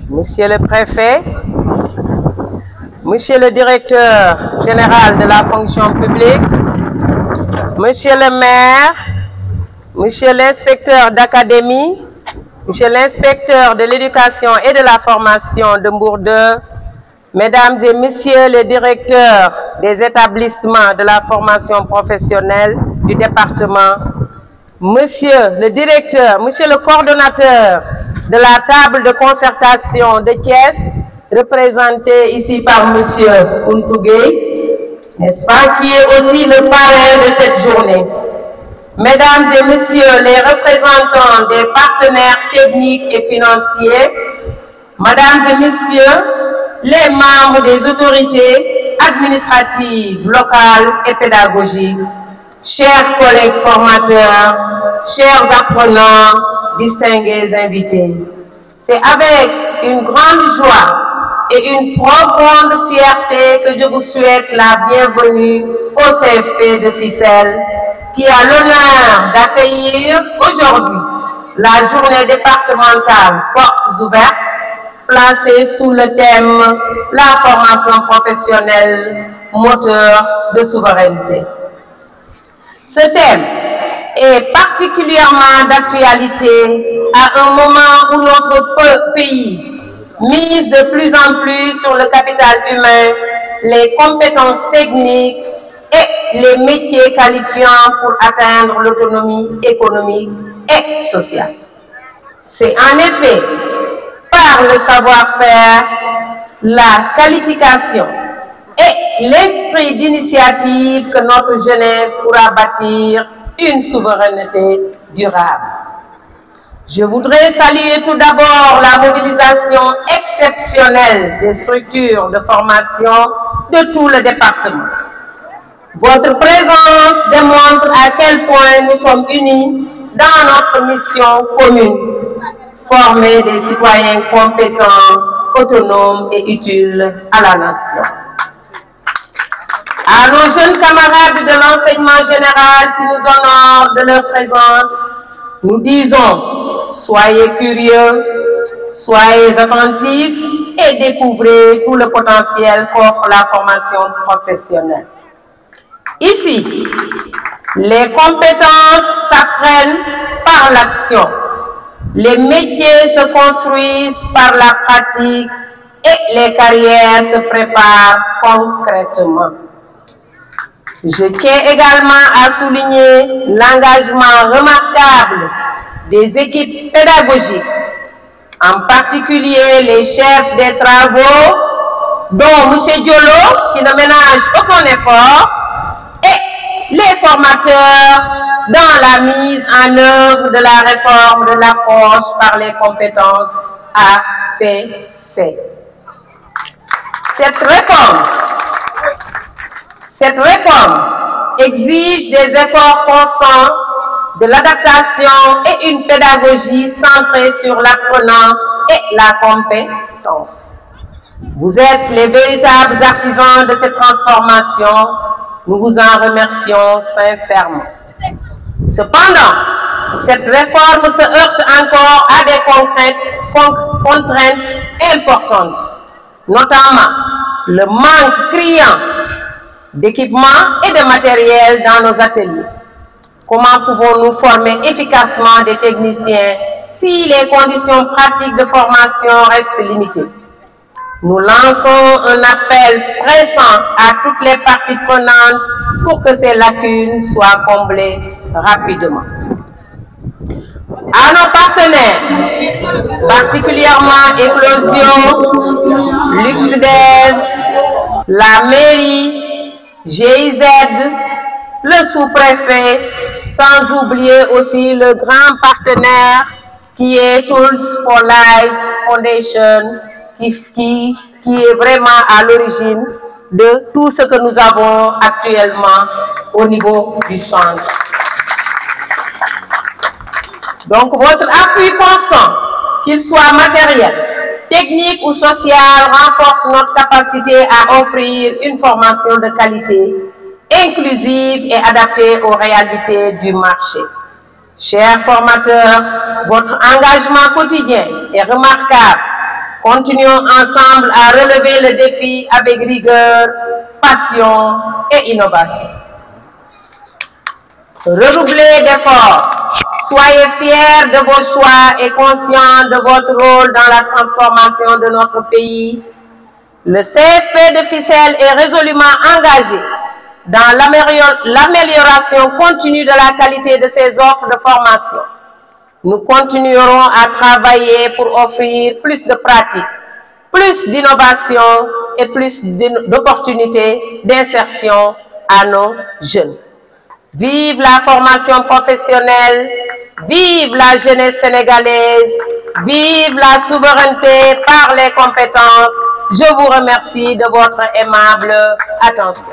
Monsieur le préfet, Monsieur le directeur général de la fonction publique, Monsieur le maire, Monsieur l'inspecteur d'académie, Monsieur l'inspecteur de l'éducation et de la formation de Mbour 2, Mesdames et Messieurs les directeurs des établissements de la formation professionnelle du département, Monsieur le directeur, Monsieur le coordonnateur de la table de concertation de Thiès, représenté ici par Monsieur Kountougé, n'est-ce pas, qui est aussi le parrain de cette journée. Mesdames et Messieurs les représentants des partenaires techniques et financiers, Mesdames et Messieurs les membres des autorités administratives, locales et pédagogiques, chers collègues formateurs, chers apprenants, distingués invités. C'est avec une grande joie et une profonde fierté que je vous souhaite la bienvenue au CFP de Ficelle, qui a l'honneur d'accueillir aujourd'hui la journée départementale Portes ouvertes, placée sous le thème « La formation professionnelle, moteur de souveraineté ». Ce thème est particulièrement d'actualité à un moment où notre pays mise de plus en plus sur le capital humain, les compétences techniques et les métiers qualifiants pour atteindre l'autonomie économique et sociale. C'est en effet par le savoir-faire, la qualification et l'esprit d'initiative que notre jeunesse pourra bâtir une souveraineté durable. Je voudrais saluer tout d'abord la mobilisation exceptionnelle des structures de formation de tout le département. Votre présence démontre à quel point nous sommes unis dans notre mission commune, former des citoyens compétents, autonomes et utiles à la nation. À nos jeunes camarades de l'enseignement général qui nous honorent de leur présence, nous disons, soyez curieux, soyez attentifs et découvrez tout le potentiel qu'offre la formation professionnelle. Ici, les compétences s'apprennent par l'action. Les métiers se construisent par la pratique et les carrières se préparent concrètement. Je tiens également à souligner l'engagement remarquable des équipes pédagogiques, en particulier les chefs des travaux, dont M. Diolo, qui ne ménage aucun effort, et les formateurs dans la mise en œuvre de la réforme de l'approche par les compétences APC. Cette réforme exige des efforts constants, de l'adaptation et une pédagogie centrée sur l'apprenant et la compétence. Vous êtes les véritables artisans de cette transformation. Nous vous en remercions sincèrement. Cependant, cette réforme se heurte encore à des contraintes importantes, notamment le manque criant d'équipements et de matériel dans nos ateliers. Comment pouvons-nous former efficacement des techniciens si les conditions pratiques de formation restent limitées? Nous lançons un appel pressant à toutes les parties prenantes pour que ces lacunes soient comblées rapidement. À nos partenaires, particulièrement Éclosion, Luxdev, la mairie, GIZ, le sous-préfet, sans oublier aussi le grand partenaire qui est Tools for Life Foundation, qui est vraiment à l'origine de tout ce que nous avons actuellement au niveau du centre. Donc votre appui constant, qu'il soit matériel, technique ou social, renforce notre capacité à offrir une formation de qualité, inclusive et adaptée aux réalités du marché. Chers formateurs, votre engagement quotidien est remarquable, Continuons ensemble à relever le défi avec rigueur, passion et innovation. Redoublez d'efforts. Soyez fiers de vos choix et conscients de votre rôle dans la transformation de notre pays. Le CFP de Fissel est résolument engagé dans l'amélioration continue de la qualité de ses offres de formation. Nous continuerons à travailler pour offrir plus de pratiques, plus d'innovation et plus d'opportunités d'insertion à nos jeunes. Vive la formation professionnelle, vive la jeunesse sénégalaise, vive la souveraineté par les compétences. Je vous remercie de votre aimable attention.